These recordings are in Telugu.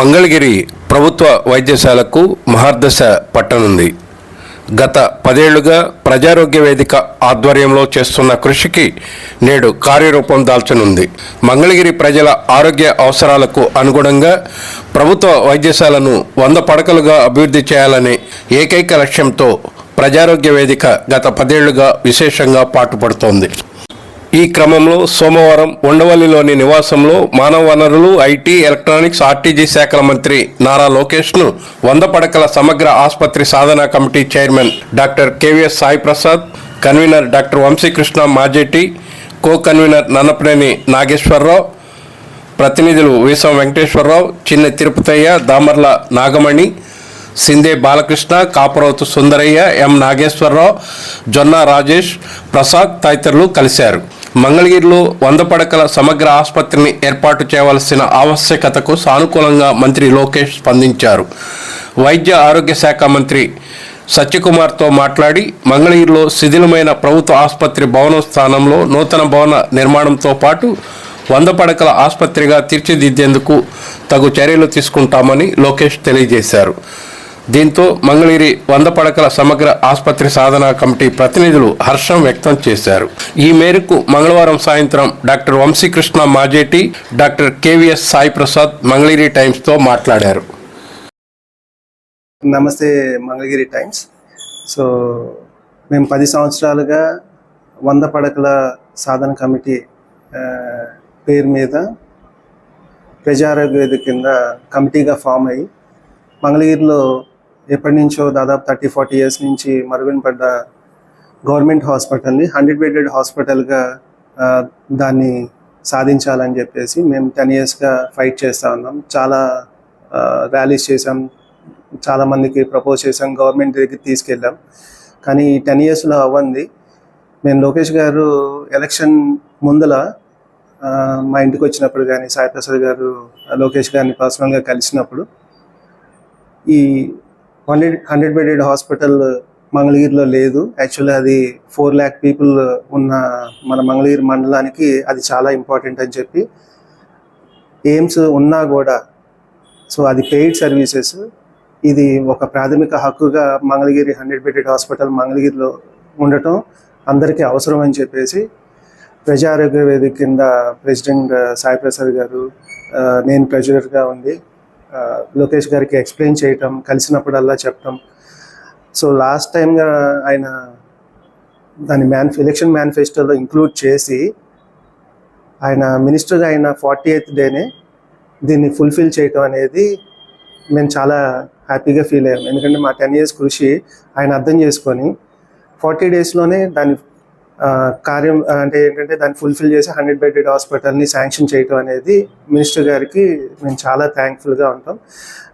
మంగళగిరి ప్రభుత్వ వైద్యశాలకు మహర్దశ పట్టనుంది. గత 10 ఏళ్లుగా ప్రజారోగ్య వేదిక ఆధ్వర్యంలో చేస్తున్న కృషికి నేడు కార్యరూపం దాల్చనుంది. మంగళగిరి ప్రజల ఆరోగ్య అవసరాలకు అనుగుణంగా ప్రభుత్వ వైద్యశాలను 100 పడకలుగా అభివృద్ధి చేయాలనే ఏకైక లక్ష్యంతో ప్రజారోగ్య వేదిక గత 10 ఏళ్లుగా విశేషంగా పాటుపడుతోంది. ఈ క్రమంలో సోమవారం ఉండవల్లిలోని నివాసంలో మానవ వనరులు, ఐటీ, ఎలక్ట్రానిక్స్, ఆర్టీజీ శాఖల మంత్రి నారా లోకేష్ను 100 పడకల సమగ్ర ఆసుపత్రి సాధనా committee chairman doctor KVS Sai Prasad, convener doctor Vamsikrishna Majeti, co convener Nannapaneni Nageswararao, ప్రతినిధులు వీసం వెంకటేశ్వరరావు, చిన్న తిరుపతయ్య, దామర్ల నాగమణి, సిందే బాలకృష్ణ, కాపురవతు సుందరయ్య, ఎం నాగేశ్వరరావు, జొన్న రాజేష్ ప్రసాద్ తదితరులు కలిశారు. మంగళగిరిలో 100 పడకల సమగ్ర ఆసుపత్రిని ఏర్పాటు చేయవలసిన ఆవశ్యకతకు సానుకూలంగా మంత్రి లోకేష్ స్పందించారు. వైద్య ఆరోగ్య శాఖ మంత్రి సత్యకుమార్తో మాట్లాడి మంగళగిరిలో శిథిలమైన ప్రభుత్వ ఆసుపత్రి భవనం స్థానంలో నూతన భవన నిర్మాణంతో పాటు 100 పడకల ఆసుపత్రిగా తీర్చిదిద్దేందుకు తగు చర్యలు తీసుకుంటామని లోకేష్ తెలియజేశారు. దీంతో మంగళగిరి 100 పడకల సమగ్ర ఆసుపత్రి సాధనా కమిటీ ప్రతినిధులు హర్షం వ్యక్తం చేశారు. ఈ మేరకు మంగళవారం సాయంత్రం doctor Vamsikrishna Majeti, doctor KVS Sai Prasad Mangalagiri టైమ్స్తో మాట్లాడారు. నమస్తే మంగళగిరి టైమ్స్. సో మేము 10 సంవత్సరాలుగా 100 పడకల సాధన కమిటీ పేరు మీద ప్రజారోగ్య వేదిక కింద కమిటీగా ఫామ్ అయ్యి మంగళగిరిలో ఎప్పటి నుంచో దాదాపు 30-40 ఇయర్స్ నుంచి మరుగున పడ్డ గవర్నమెంట్ హాస్పిటల్ని 100 బెడెడ్ హాస్పిటల్గా దాన్ని సాధించాలని చెప్పేసి మేము 10 ఇయర్స్గా ఫైట్ చేస్తూ ఉన్నాం. చాలా ర్యాలీస్ చేసాం, చాలామందికి ప్రపోజ్ చేసాం, గవర్నమెంట్ దగ్గరికి తీసుకెళ్ళాం. కానీ ఈ 10 ఇయర్స్లో అవ్వంది. మేము లోకేష్ గారు ఎలక్షన్ ముందల మా ఇంటికి వచ్చినప్పుడు కానీ సాయి ప్రసాద్ గారు లోకేష్ గారిని పర్సనల్గా కలిసినప్పుడు ఈ 100 బెడెడ్ హాస్పిటల్ మంగళగిరిలో లేదు. యాక్చువల్లీ అది 4 lakh పీపుల్ ఉన్న మన మంగళగిరి మండలానికి అది చాలా ఇంపార్టెంట్ అని చెప్పి ఎయిమ్స్ ఉన్నా కూడా సో అది పెయిడ్ సర్వీసెస్, ఇది ఒక ప్రాథమిక హక్కుగా మంగళగిరి 100 బెడెడ్ హాస్పిటల్ మంగళగిరిలో ఉండటం అందరికీ అవసరం అని చెప్పేసి ప్రజారోగ్య వేదిక కింద ప్రెసిడెంట్ సాయి ప్రసాద్ గారు, నేను ట్రెజరర్గా ఉండి లోకేష్ గారికి ఎక్స్ప్లెయిన్ చేయటం, కలిసినప్పుడల్లా చెప్పటం. సో లాస్ట్ టైంగా ఆయన దాని ఎలక్షన్ మేనిఫెస్టోలో ఇంక్లూడ్ చేసి ఆయన మినిస్టర్గా అయిన 48th డేనే దీన్ని ఫుల్ఫిల్ చేయటం అనేది మేము చాలా హ్యాపీగా ఫీల్ అయ్యాం. ఎందుకంటే మా 10 ఇయర్స్ కృషి ఆయన అర్థం చేసుకొని 40 డేస్లోనే దాని కార్యం అంటే ఏంటంటే దాన్ని ఫుల్ఫిల్ చేసి 100 బెడెడ్ హాస్పిటల్ని శాంక్షన్ చేయటం అనేది మినిస్టర్ గారికి మేము చాలా థ్యాంక్ఫుల్గా ఉంటాం.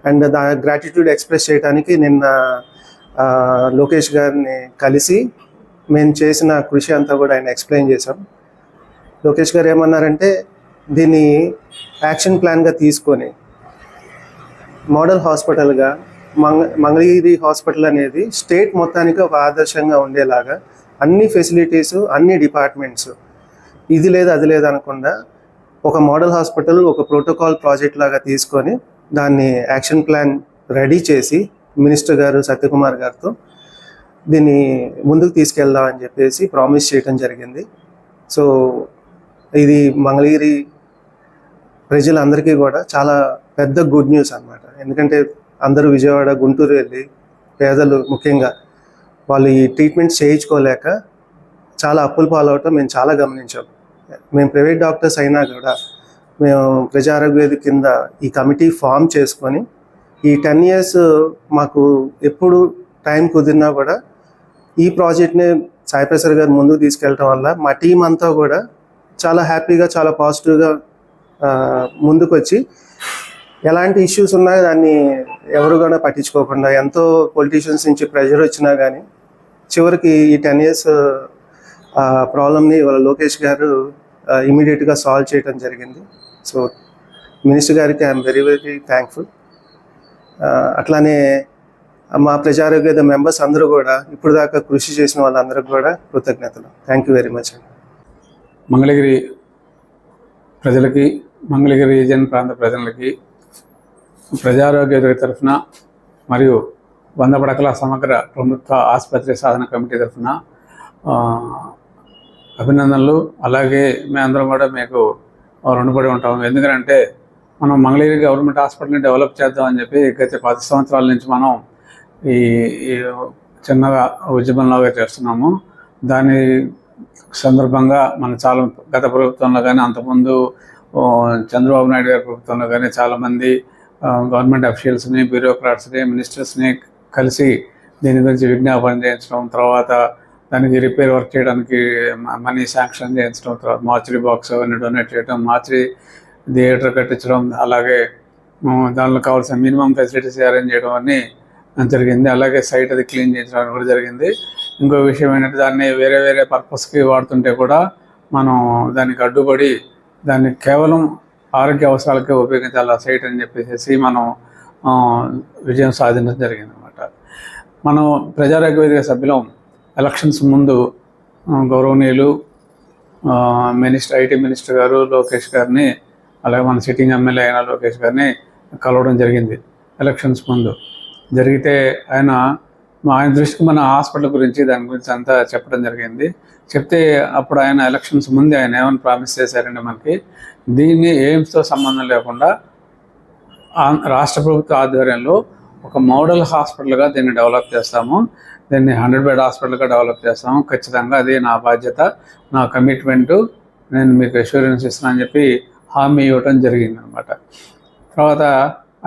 అండ్ గ్రాటిట్యూడ్ ఎక్స్ప్రెస్ చేయడానికి నిన్న లోకేష్ గారిని కలిసి మేము చేసిన కృషి అంతా కూడా ఆయన ఎక్స్ప్లెయిన్ చేశాం. లోకేష్ గారు ఏమన్నారంటే దీన్ని యాక్షన్ ప్లాన్గా తీసుకొని మోడల్ హాస్పిటల్గా మంగళగిరి హాస్పిటల్ అనేది స్టేట్ మొత్తానికి ఒక ఆదర్శంగా ఉండేలాగా అన్ని ఫెసిలిటీస్, అన్ని డిపార్ట్మెంట్స్, ఇది లేదు అది లేదు అనకుండా ఒక మోడల్ హాస్పిటల్ ఒక ప్రోటోకాల్ ప్రాజెక్ట్ లాగా తీసుకొని దాన్ని యాక్షన్ ప్లాన్ రెడీ చేసి మినిస్టర్ గారు సత్యకుమార్ గారితో దీన్ని ముందుకు తీసుకెళ్దామని చెప్పేసి ప్రామిస్ చేయడం జరిగింది. సో ఇది మంగళగిరి ప్రజలందరికీ కూడా చాలా పెద్ద గుడ్ న్యూస్ అన్నమాట. ఎందుకంటే అందరూ విజయవాడ, గుంటూరు వెళ్ళి పేదలు ముఖ్యంగా వాళ్ళు ఈ ట్రీట్మెంట్ చేయించుకోలేక చాలా అప్పుల పాలవటం మేము చాలా గమనించాం. మేము ప్రైవేట్ డాక్టర్స్ అయినా కూడా మేము ప్రజారోగ్య వేదిక కింద ఈ కమిటీ ఫామ్ చేసుకొని ఈ 10 ఇయర్స్ మాకు ఎప్పుడు టైం కుదిరినా కూడా ఈ ప్రాజెక్ట్ని సాయి ప్రసాద్ గారు ముందుకు తీసుకెళ్ళటం వల్ల మా టీం అంతా కూడా చాలా హ్యాపీగా, చాలా పాజిటివ్గా ముందుకు వచ్చి ఎలాంటి ఇష్యూస్ ఉన్నా దాన్ని ఎవరు కూడా పట్టించుకోకుండా, ఎంతో పొలిటీషియన్స్ నుంచి ప్రెషర్ వచ్చినా కానీ చివరికి ఈ 10 ఇయర్స్ ప్రాబ్లమ్ని వాళ్ళ లోకేష్ గారు ఇమీడియట్గా సాల్వ్ చేయడం జరిగింది. సో మినిస్టర్ గారికి ఐఎమ్ వెరీ వెరీ థ్యాంక్ఫుల్. అట్లానే మా ప్రజారోగ్య మెంబర్స్ అందరూ కూడా ఇప్పుడు దాకా కృషి చేసిన వాళ్ళందరికీ కూడా కృతజ్ఞతలు. Thank you very much. Mangalagiri ప్రజలకి, మంగళగిరి రీజియన్ ప్రాంత ప్రజలకి ప్రజారోగ్య వేదిక తరఫున మరియు 100 పడకల సమగ్ర ప్రభుత్వ ఆసుపత్రి సాధన కమిటీ తరఫున అభినందనలు. అలాగే మేమందరం కూడా మీకు రుణపడి ఉంటాము. ఎందుకంటే మనం మంగళగిరి గవర్నమెంట్ హాస్పిటల్ని డెవలప్ చేద్దామని చెప్పి గత 10 సంవత్సరాల నుంచి మనం ఈ చిన్నగా ఉద్యమంలాగా చేస్తున్నాము. దాని సందర్భంగా మన చాలా గత ప్రభుత్వంలో కానీ అంతకుముందు చంద్రబాబు నాయుడు గారి ప్రభుత్వంలో కానీ చాలామంది గవర్నమెంట్ అఫీషియల్స్ని, బ్యూరోక్రాట్స్ని, మినిస్టర్స్ని కలిసి దీని గురించి విజ్ఞాపన చేయించడం, తర్వాత దానికి రిపేర్ వర్క్ చేయడానికి మనీ శాంక్షన్ చేయించడం, తర్వాత మార్చరీ బాక్స్ అవన్నీ డొనేట్ చేయడం, మార్చరీ థియేటర్ కట్టించడం, అలాగే దానిలో కావాల్సిన మినిమం ఫెసిలిటీస్ అరేంజ్ చేయడం అన్నీ జరిగింది. అలాగే సైట్ అది క్లీన్ చేయించడం కూడా జరిగింది. ఇంకో విషయం ఏంటంటే దాన్ని వేరే వేరే పర్పస్కి వాడుతుంటే కూడా మనం దానికి అడ్డుపడి దాన్ని కేవలం ఆరోగ్య అవసరాలకే ఉపయోగించాలి ఆ సైట్ అని చెప్పేసి మనం విజయం సాధించడం జరిగింది అనమాట. మనం ప్రజారోగ్య వేదిక సభ్యులం ఎలక్షన్స్ ముందు గౌరవనీయులు ఐటీ మినిస్టర్ గారు లోకేష్ గారిని, అలాగే మన సిట్టింగ్ ఎమ్మెల్యే అయిన లోకేష్ గారిని కలవడం జరిగింది. ఎలక్షన్స్ ముందు జరిగితే ఆయన దృష్టికి మన హాస్పిటల్ గురించి దాని గురించి అంతా చెప్పడం జరిగింది. చెప్తే అప్పుడు ఆయన ఎలక్షన్స్ ముందే ఆయన ఏమైనా ప్రామిస్ చేశారంటే మనకి దీన్ని ఎయిమ్స్తో సంబంధం లేకుండా రాష్ట్ర ప్రభుత్వ ఆధ్వర్యంలో ఒక మోడల్ హాస్పిటల్గా దీన్ని డెవలప్ చేస్తాము, దీన్ని 100 బెడ్ హాస్పిటల్గా డెవలప్ చేస్తాము, ఖచ్చితంగా అది నా బాధ్యత, నా కమిట్మెంటు, నేను మీకు అష్యూరెన్స్ ఇస్తున్నాను అని చెప్పి హామీ ఇవ్వడం జరిగింది అనమాట. తర్వాత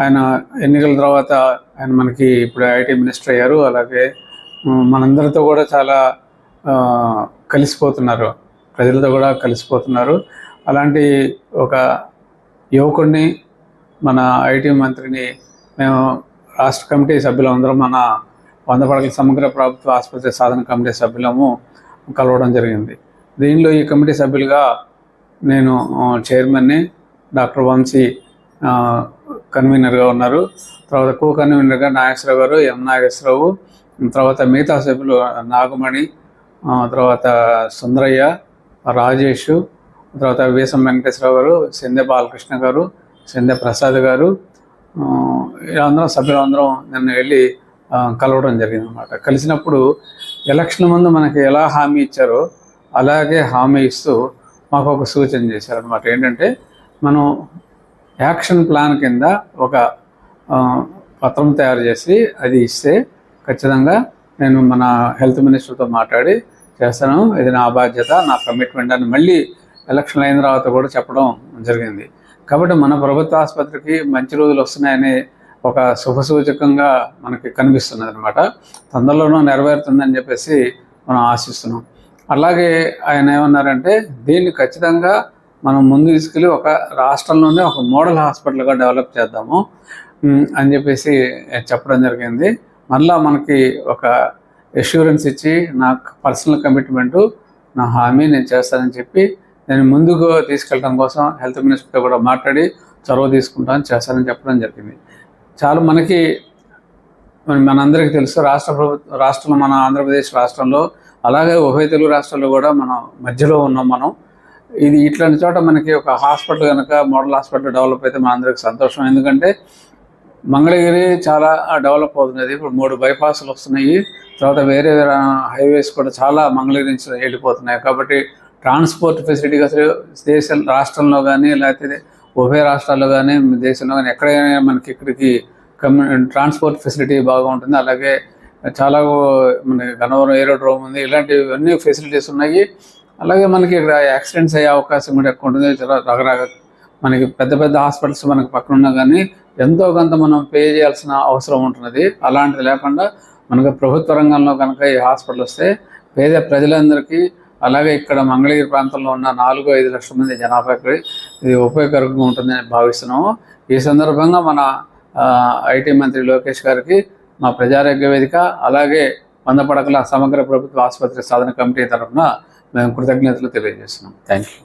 ఆయన ఎన్నికల తర్వాత ఆయన మనకి ఇప్పుడు ఐటీ మినిస్టర్ అయ్యారు. అలాగే మనందరితో కూడా చాలా కలిసిపోతున్నారు, ప్రజలతో కూడా కలిసిపోతున్నారు. అలాంటి ఒక యువకుడిని, మన ఐటీ మంత్రిని మేము రాష్ట్ర కమిటీ సభ్యులందరం మన 100 పడకల సమగ్ర ప్రభుత్వ ఆసుపత్రి సాధన కమిటీ సభ్యులము కలవడం జరిగింది. దీనిలో ఈ కమిటీ సభ్యులుగా నేను చైర్మన్ని, డాక్టర్ వంశీ కన్వీనర్గా ఉన్నారు. తర్వాత కో కన్వీనర్గా నాగేశ్వరరావు గారు, నాగేశ్వరరావు, తర్వాత మిగతా సభ్యులు నాగమణి, తర్వాత సుందరయ్య, రాజేష్, తర్వాత వీసం వెంకటేశ్వరరావు గారు, సింధె బాలకృష్ణ గారు, సింధె ప్రసాద్ గారు, అందరం సభ్యులందరం నిన్న వెళ్ళి కలవడం జరిగింది అనమాట. కలిసినప్పుడు ఎలక్షన్ ముందు మనకి ఎలా హామీ ఇచ్చారో అలాగే హామీ ఇస్తూ మాకు ఒక సూచన చేశారనమాట. ఏంటంటే మనం యాక్షన్ ప్లాన్ కింద ఒక పత్రం తయారు చేసి అది ఇస్తే ఖచ్చితంగా నేను మన హెల్త్ మినిస్టర్తో మాట్లాడి చేస్తాను, ఇది నా బాధ్యత, నా కమిట్మెంట్ అని మళ్ళీ ఎలక్షన్ అయిన తర్వాత కూడా చెప్పడం జరిగింది. కాబట్టి మన ప్రభుత్వ ఆసుపత్రికి మంచి రోజులు వస్తున్నాయని ఒక శుభసూచకంగా మనకి కనిపిస్తున్నది అనమాట. తొందరలోనూ నెరవేరుతుందని చెప్పేసి మనం ఆశిస్తున్నాం. అలాగే ఆయన ఏమన్నారంటే దీన్ని ఖచ్చితంగా మనం ముందు తీసుకెళ్ళి ఒక రాష్ట్రంలోనే ఒక మోడల్ హాస్పిటల్గా డెవలప్ చేద్దాము అని చెప్పేసి చెప్పడం జరిగింది. మళ్ళీ మనకి ఒక అష్యూరెన్స్ ఇచ్చి నాకు పర్సనల్ కమిట్మెంటు, నా హామీ నేను చేస్తానని చెప్పి నేను ముందుకు తీసుకెళ్ళడం కోసం హెల్త్ మినిస్టర్తో కూడా మాట్లాడి చొరవ తీసుకుంటాను, చేస్తానని చెప్పడం జరిగింది. చాలా మనందరికీ తెలుసు రాష్ట్రంలో మన ఆంధ్రప్రదేశ్ రాష్ట్రంలో అలాగే ఉభయ తెలుగు రాష్ట్రాల్లో కూడా మనం మధ్యలో ఉన్నాం. మనం ఇది ఇట్లాంటి చోట మనకి ఒక హాస్పిటల్ కనుక మోడల్ హాస్పిటల్ డెవలప్ అయితే మన అందరికీ సంతోషం. ఎందుకంటే మంగళగిరి చాలా డెవలప్ అవుతున్నది. ఇప్పుడు 3 బైపాస్లు వస్తున్నాయి, తర్వాత వేరే వేరే హైవేస్ కూడా చాలా మంగళగిరి నుంచి వెళ్ళిపోతున్నాయి. కాబట్టి ట్రాన్స్పోర్ట్ ఫెసిలిటీగా అసలు రాష్ట్రంలో కానీ లేకపోతే ఉభయ రాష్ట్రాల్లో కానీ దేశంలో కానీ ఎక్కడైనా మనకి ఇక్కడికి ట్రాన్స్పోర్ట్ ఫెసిలిటీ బాగా ఉంటుంది. అలాగే చాలా మనకి గన్నవరం ఏరోడ్రోమ్ ఉంది, ఇలాంటివన్నీ ఫెసిలిటీస్ ఉన్నాయి. అలాగే మనకి ఇక్కడ యాక్సిడెంట్స్ అయ్యే అవకాశం కూడా ఎక్కువ ఉంటుంది. రకరకాల మనకి పెద్ద పెద్ద హాస్పిటల్స్ మనకి పక్కన ఉన్నా కానీ ఎంతో కొంత మనం పే చేయాల్సిన అవసరం ఉంటున్నది. అలాంటిది లేకుండా మనకు ప్రభుత్వ రంగంలో కనుక ఈ హాస్పిటల్ వస్తే పేద ప్రజలందరికీ, అలాగే ఇక్కడ మంగళగిరి ప్రాంతంలో ఉన్న 4-5 లక్షల మంది జనాభాకి ఇది ఉపయోగకరంగా ఉంటుందని భావిస్తున్నాము. ఈ సందర్భంగా మన ఐటీ మంత్రి లోకేష్ గారికి మా ప్రజారోగ్య వేదిక అలాగే 100 పడకల సమగ్ర ప్రభుత్వ ఆసుపత్రి సాధన కమిటీ తరఫున మేము కృతజ్ఞతలు తెలియజేస్తున్నాం. Thank you.